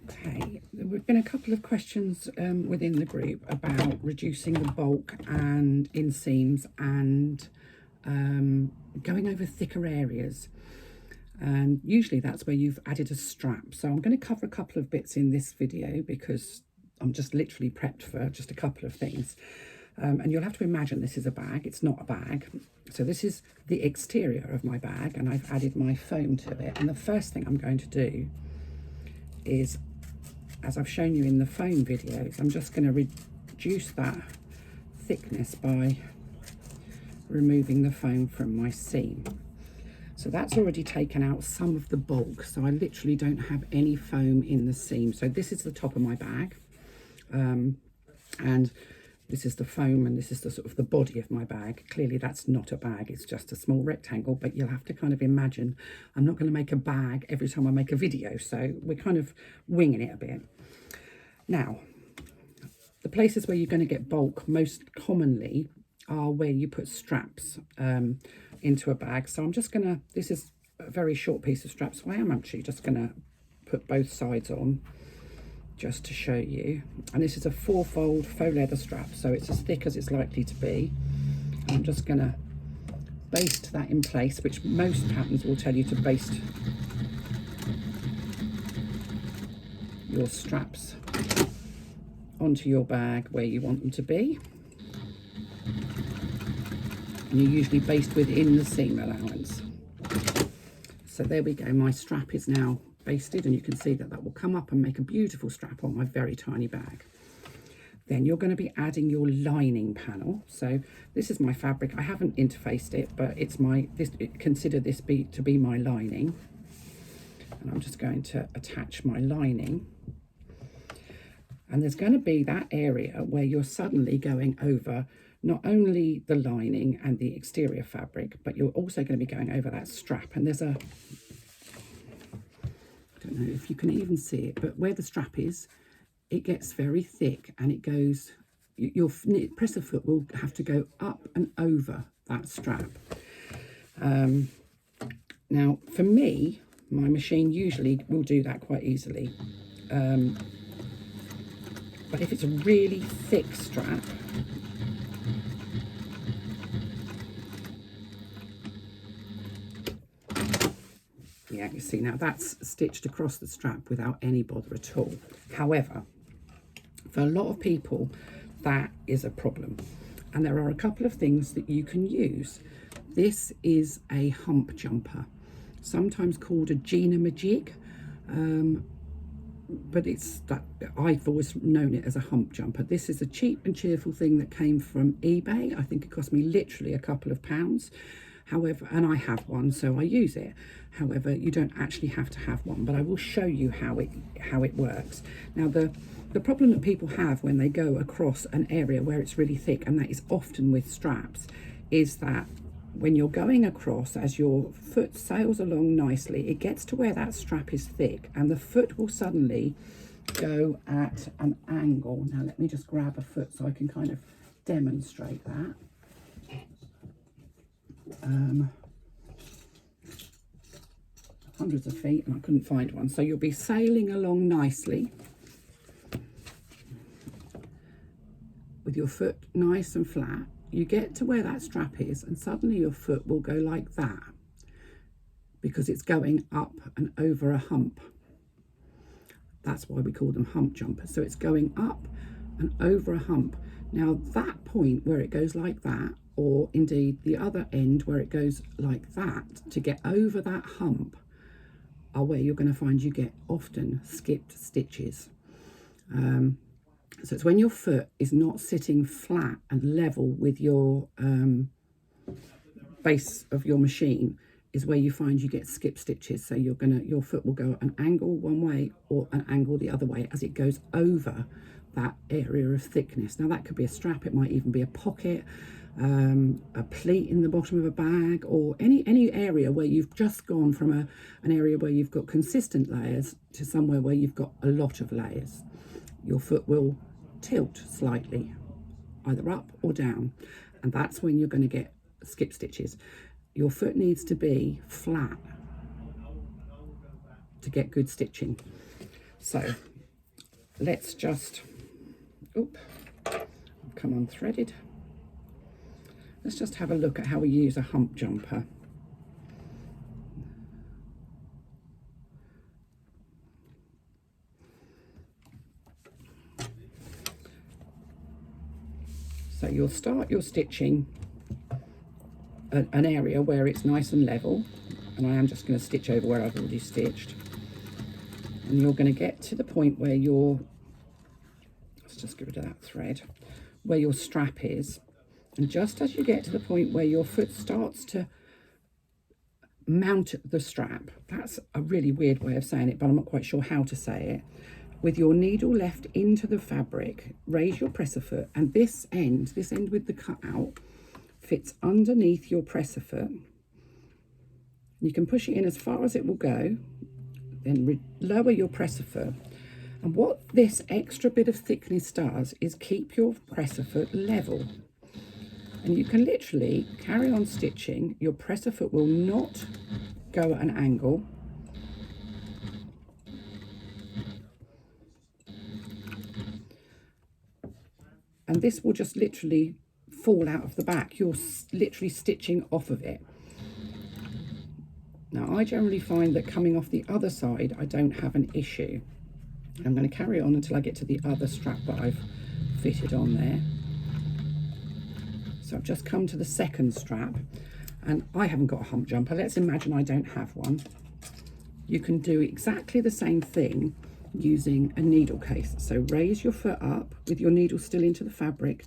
Okay, there have been a couple of questions within the group about reducing the bulk and inseams and going over thicker areas. And usually that's where you've added a strap. So I'm going to cover a couple of bits in this video because I'm just literally prepped for just a couple of things. And you'll have to imagine this is a bag. It's not a bag. So this is the exterior of my bag, and I've added my foam to it. And the first thing I'm going to do is, as I've shown you in the foam videos, I'm just going to reduce that thickness by removing the foam from my seam. So that's already taken out some of the bulk. So I literally don't have any foam in the seam. So this is the top of my bag. And this is the foam, and this is the sort of the body of my bag. Clearly that's not a bag, it's just a small rectangle, but you'll have to kind of imagine I'm not going to make a bag every time I make a video, so we're kind of winging it a bit. Now, the places where you're going to get bulk most commonly are where you put straps into a bag. So I'm just going to, this is a very short piece of strap, so I am actually just going to put both sides on, just to show you. And this is a 4-fold faux leather strap, so it's as thick as it's likely to be. And I'm just going to baste that in place, which most patterns will tell you to baste your straps onto your bag where you want them to be. And you usually baste within the seam allowance. So there we go, my strap is now basted, and you can see that that will come up and make a beautiful strap on my very tiny bag. Then you're going to be adding your lining panel. So this is my fabric. I haven't interfaced it, but it's consider this to be my lining. And I'm just going to attach my lining. And there's going to be that area where you're suddenly going over not only the lining and the exterior fabric, but you're also going to be going over that strap. And there's a, I don't know if you can even see it, but where the strap is, it gets very thick, and it goes, your presser foot will have to go up and over that strap. Now, for me, my machine usually will do that quite easily. But if it's a really thick strap, yeah, you see now that's stitched across the strap without any bother at all. However, for a lot of people, that is a problem. And there are a couple of things that you can use. This is a hump jumper, sometimes called a Gina Majig, but it's that I've always known it as a hump jumper. This is a cheap and cheerful thing that came from eBay. I think it cost me literally a couple of pounds. However, and I have one, so I use it. However, you don't actually have to have one, but I will show you how it works. Now, the problem that people have when they go across an area where it's really thick, and that is often with straps, is that when you're going across, as your foot sails along nicely, it gets to where that strap is thick, and the foot will suddenly go at an angle. Now, let me just grab a foot so I can kind of demonstrate that. Hundreds of feet, and I couldn't find one. So you'll be sailing along nicely with your foot nice and flat. You get to where that strap is, and suddenly your foot will go like that because it's going up and over a hump. That's why we call them hump jumpers. So it's going up and over a hump. Now, that point where it goes like that, or indeed the other end where it goes like that, to get over that hump, are where you're going to find you get often skipped stitches. So it's when your foot is not sitting flat and level with your base of your machine, is where you find you get skip stitches. So your foot will go an angle one way or an angle the other way as it goes over that area of thickness. Now, that could be a strap, it might even be a pocket, a pleat in the bottom of a bag, or any area where you've just gone from an area where you've got consistent layers to somewhere where you've got a lot of layers. Your foot will tilt slightly, either up or down, and that's when you're going to get skip stitches. Your foot needs to be flat to get good stitching. So let's just, come unthreaded. Let's just have a look at how we use a hump jumper. So you'll start your stitching an area where it's nice and level, and I am just going to stitch over where I've already stitched. And you're going to get to the point where let's just get rid of that thread, where your strap is. And just as you get to the point where your foot starts to mount the strap, that's a really weird way of saying it, but I'm not quite sure how to say it. With your needle left into the fabric, raise your presser foot, and this end with the cutout fits underneath your presser foot. You can push it in as far as it will go, then lower your presser foot. And what this extra bit of thickness does is keep your presser foot level. And you can literally carry on stitching. Your presser foot will not go at an angle. And this will just literally fall out of the back. You're literally stitching off of it. Now, I generally find that coming off the other side, I don't have an issue. I'm going to carry on until I get to the other strap that I've fitted on there. So I've just come to the second strap, and I haven't got a hump jumper. Let's imagine I don't have one. You can do exactly the same thing using a needle case. So raise your foot up with your needle still into the fabric,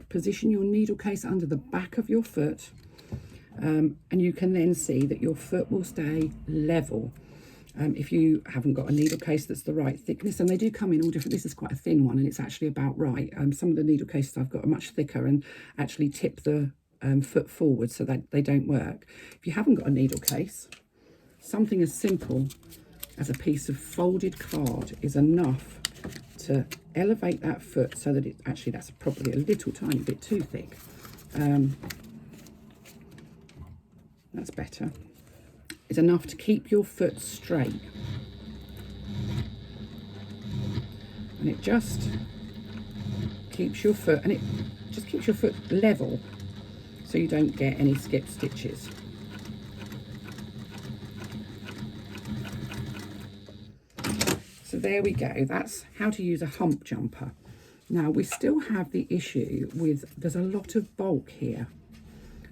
position your needle case under the back of your foot, and you can then see that your foot will stay level. If you haven't got a needle case that's the right thickness, and they do come in all different, this is quite a thin one and it's actually about right. Some of the needle cases I've got are much thicker and actually tip the foot forward so that they don't work. If you haven't got a needle case, something as simple as a piece of folded card is enough to elevate that foot so that that's probably a little tiny bit too thick. That's better. Is enough to keep your foot straight. And it just keeps your foot, level so you don't get any skip stitches. So there we go. That's how to use a hump jumper. Now we still have the issue with, there's a lot of bulk here.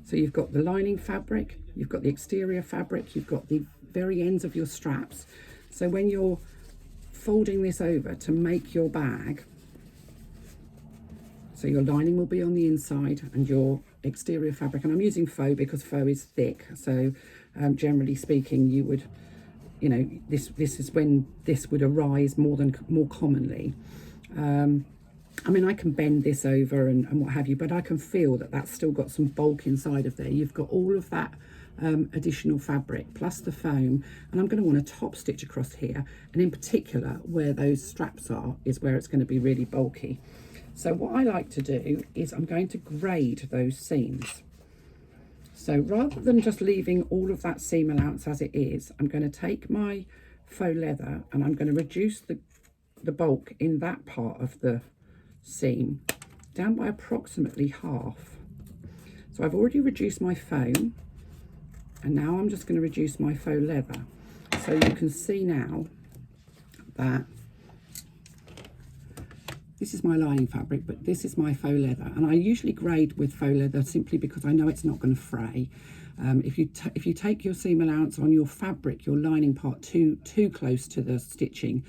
So you've got the lining fabric, you've got the exterior fabric, you've got the very ends of your straps. So when you're folding this over to make your bag, so your lining will be on the inside and your exterior fabric, and I'm using faux because faux is thick. So generally speaking, you would, this is when this would arise more commonly. I mean, I can bend this over and what have you, but I can feel that that's still got some bulk inside of there. You've got all of that additional fabric plus the foam, and I'm going to want to top stitch across here, and in particular where those straps are is where it's going to be really bulky. So what I like to do is I'm going to grade those seams. So rather than just leaving all of that seam allowance as it is, I'm going to take my faux leather and I'm going to reduce the bulk in that part of the seam down by approximately half. So I've already reduced my foam, and now I'm just going to reduce my faux leather. So you can see now that this is my lining fabric, but this is my faux leather, and I usually grade with faux leather simply because I know it's not going to fray. If you take your seam allowance on your fabric, your lining part too close to the stitching,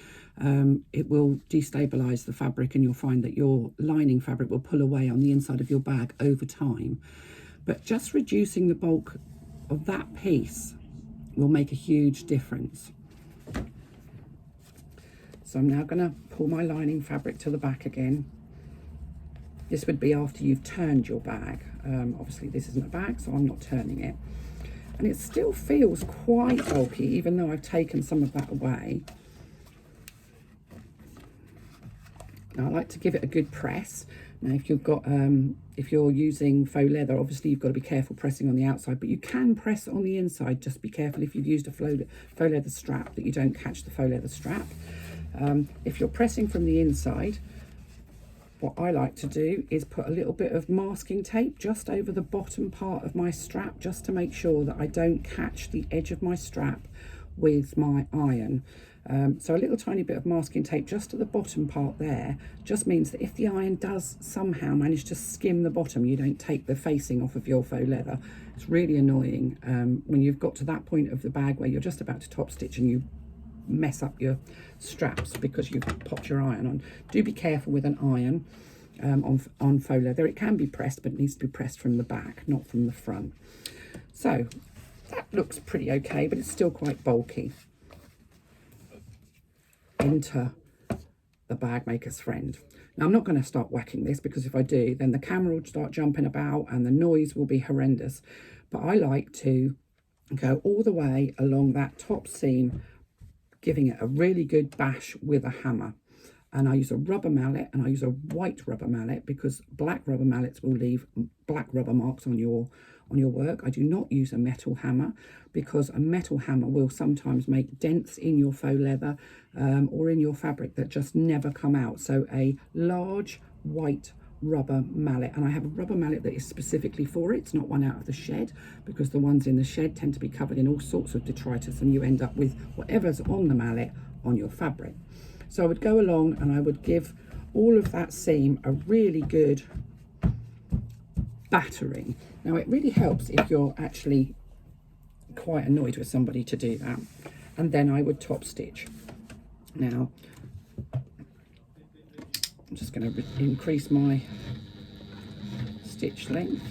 it will destabilize the fabric, and you'll find that your lining fabric will pull away on the inside of your bag over time. But just reducing the bulk of that piece will make a huge difference. So I'm now going to pull my lining fabric to the back again. This would be after you've turned your bag. Obviously this isn't a bag, so I'm not turning it. And it still feels quite bulky, even though I've taken some of that away. Now I like to give it a good press. Now if you're using faux leather, obviously you've got to be careful pressing on the outside, but you can press on the inside. Just be careful if you've used a faux leather strap that you don't catch the faux leather strap. If you're pressing from the inside, what I like to do is put a little bit of masking tape just over the bottom part of my strap, just to make sure that I don't catch the edge of my strap with my iron. So a little tiny bit of masking tape just at the bottom part there just means that if the iron does somehow manage to skim the bottom, you don't take the facing off of your faux leather. It's really annoying when you've got to that point of the bag where you're just about to top stitch and you mess up your straps because you've popped your iron on. Do be careful with an iron on faux leather. It can be pressed, but it needs to be pressed from the back, not from the front. So that looks pretty okay, but it's still quite bulky. Enter the bag maker's friend. Now I'm not going to start whacking this, because if I do, then the camera will start jumping about and the noise will be horrendous. But I like to go all the way along that top seam, giving it a really good bash with a hammer. And I use a rubber mallet, and I use a white rubber mallet because black rubber mallets will leave black rubber marks on your work. I do not use a metal hammer because a metal hammer will sometimes make dents in your faux leather or in your fabric that just never come out. So a large white rubber mallet, and I have a rubber mallet that is specifically for it. It's not one out of the shed, because the ones in the shed tend to be covered in all sorts of detritus and you end up with whatever's on the mallet on your fabric. So I would go along and I would give all of that seam a really good battering. Now it really helps if you're actually quite annoyed with somebody to do that. And then I would top stitch. Now I'm just going to increase my stitch length.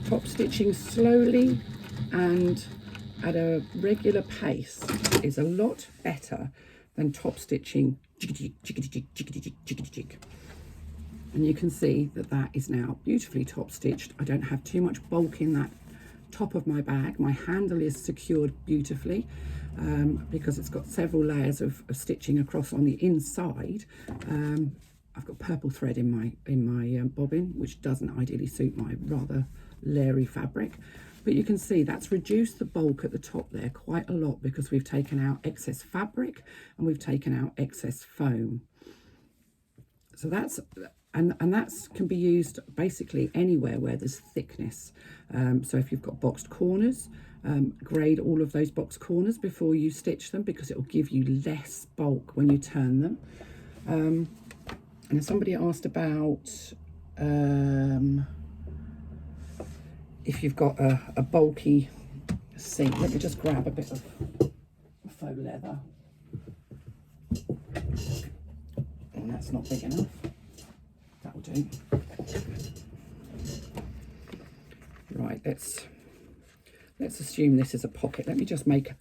Top stitching slowly and at a regular pace is a lot better than top stitching and you can see that that is now beautifully top stitched. I don't have too much bulk in that top of my bag. My handle is secured beautifully because it's got several layers of stitching across on the inside. I've got purple thread in my bobbin, which doesn't ideally suit my rather leery fabric, but you can see that's reduced the bulk at the top there quite a lot because we've taken out excess fabric and we've taken out excess foam. So that's and that's can be used basically anywhere where there's thickness. So if you've got boxed corners, grade all of those boxed corners before you stitch them, because it will give you less bulk when you turn them. And somebody asked about if you've got a bulky seam. Let me just grab a bit of faux leather. And that's not big enough. That will do. Right, let's assume this is a pocket. Let me just make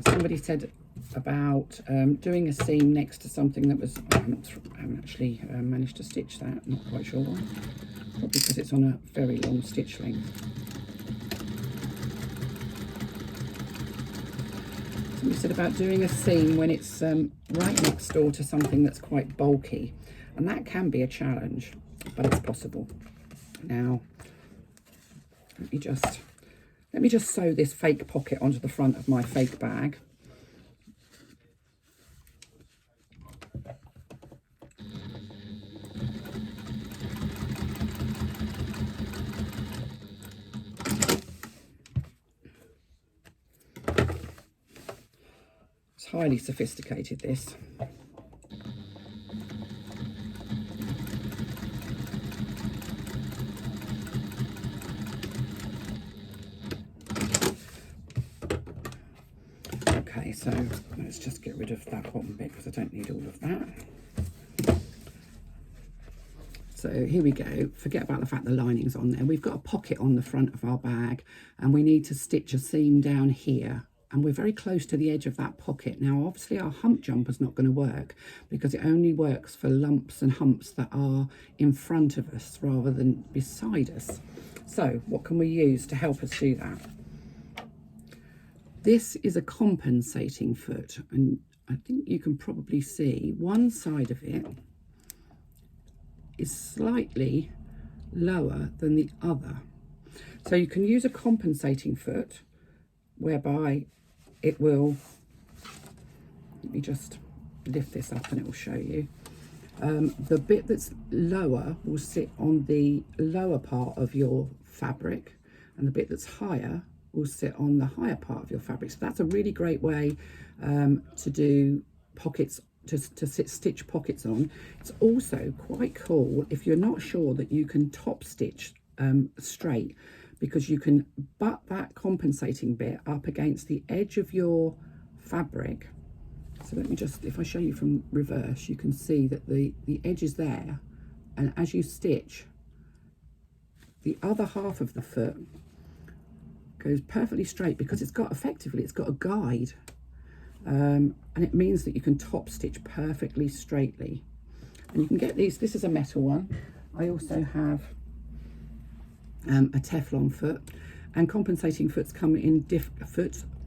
somebody said about doing a seam next to something that was, I haven't actually managed to stitch that, not quite sure why, probably because it's on a very long stitch length. Somebody said about doing a seam when it's right next door to something that's quite bulky, and that can be a challenge, but it's possible. Now let me just sew this fake pocket onto the front of my fake bag. It's highly sophisticated, this. Okay, so let's just get rid of that bottom bit because I don't need all of that. So here we go. Forget about the fact the lining's on there. We've got a pocket on the front of our bag and we need to stitch a seam down here and we're very close to the edge of that pocket. Now, obviously our hump jumper is not going to work because it only works for lumps and humps that are in front of us rather than beside us. So what can we use to help us do that? This is a compensating foot, and I think you can probably see one side of it is slightly lower than the other. So you can use a compensating foot whereby it will, let me just lift this up and it will show you. The bit that's lower will sit on the lower part of your fabric, and the bit that's higher will sit on the higher part of your fabric. So that's a really great way to do pockets, to stitch pockets on. It's also quite cool if you're not sure that you can top stitch straight, because you can butt that compensating bit up against the edge of your fabric. So let me just, if I show you from reverse, you can see that the edge is there, and as you stitch, the other half of the foot goes perfectly straight because it's got, effectively, it's got a guide. And it means that you can top stitch perfectly straightly. And you can get these, this is a metal one. I also have a Teflon foot, and compensating foots come in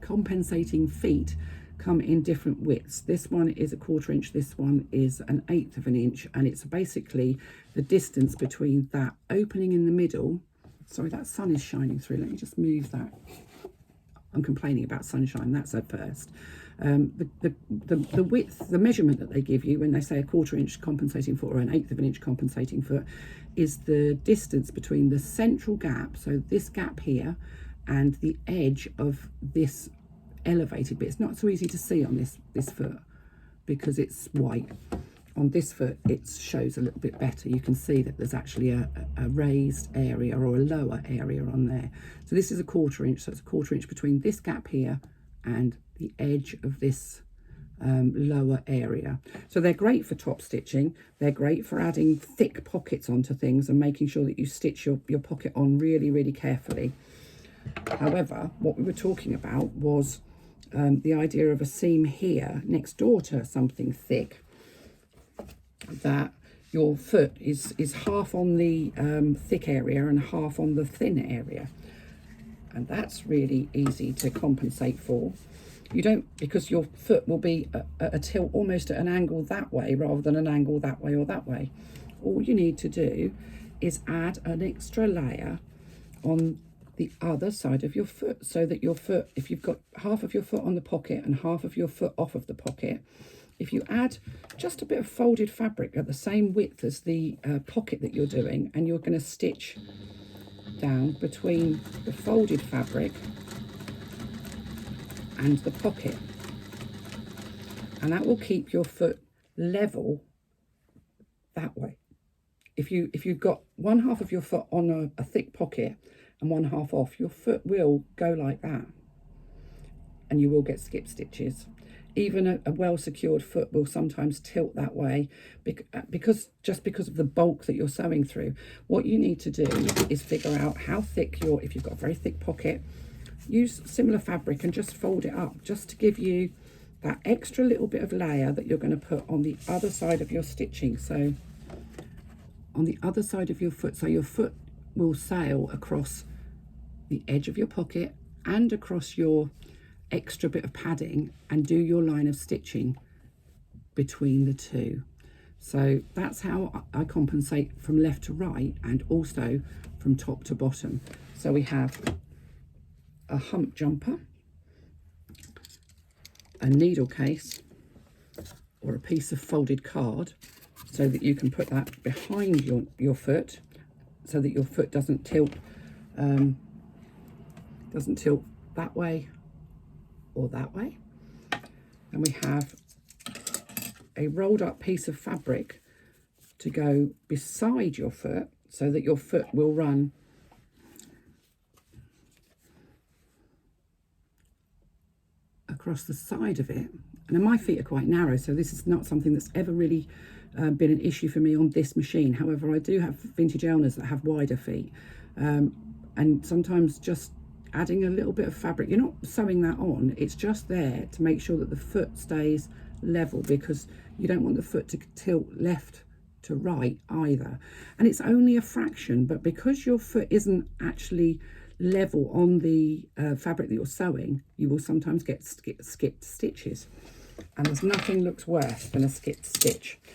compensating feet come in different widths. This one is a 1/4 inch, this one is an 1/8 of an inch, and it's basically the distance between that opening in the middle. Sorry, that sun is shining through. Let me just move that. I'm complaining about sunshine, that's at first. The width, the measurement that they give you when they say a 1/4 inch compensating foot or an 1/8 of an inch compensating foot, is the distance between the central gap, so this gap here, and the edge of this elevated bit. It's not so easy to see on this foot because it's white. On this foot it shows a little bit better. You can see that there's actually a raised area or a lower area on there. So this is a 1/4 inch, so it's a 1/4 inch between this gap here and the edge of this lower area. So they're great for top stitching. They're great for adding thick pockets onto things and making sure that you stitch your pocket on really, really carefully. However, what we were talking about was the idea of a seam here next door to something thick, that your foot is half on the thick area and half on the thin area. And that's really easy to compensate for. You don't, because your foot will be at a tilt almost at an angle that way rather than an angle that way or that way. All you need to do is add an extra layer on the other side of your foot, so that your foot, if you've got half of your foot on the pocket and half of your foot off of the pocket, if you add just a bit of folded fabric at the same width as the pocket that you're doing, and you're going to stitch down between the folded fabric and the pocket, and that will keep your foot level that way. If you've got one half of your foot on a thick pocket and one half off, your foot will go like that, and you will get skip stitches. Even a well secured foot will sometimes tilt that way because of the bulk that you're sewing through. What you need to do is figure out how thick if you've got a very thick pocket, use similar fabric and just fold it up, just to give you that extra little bit of layer that you're going to put on the other side of your stitching. So on the other side of your foot, so your foot will sail across the edge of your pocket and across your extra bit of padding and do your line of stitching between the two. So that's how I compensate from left to right and also from top to bottom. So we have a hump jumper, a needle case, or a piece of folded card, so that you can put that behind your foot, so that your foot doesn't tilt that way or that way. And we have a rolled up piece of fabric to go beside your foot, so that your foot will run across the side of it. And my feet are quite narrow, so this is not something that's ever really been an issue for me on this machine. However, I do have vintage Elners that have wider feet, and sometimes just adding a little bit of fabric. You're not sewing that on, it's just there to make sure that the foot stays level, because you don't want the foot to tilt left to right either. And it's only a fraction, but because your foot isn't actually level on the fabric that you're sewing, you will sometimes get skipped stitches. And there's nothing looks worse than a skipped stitch.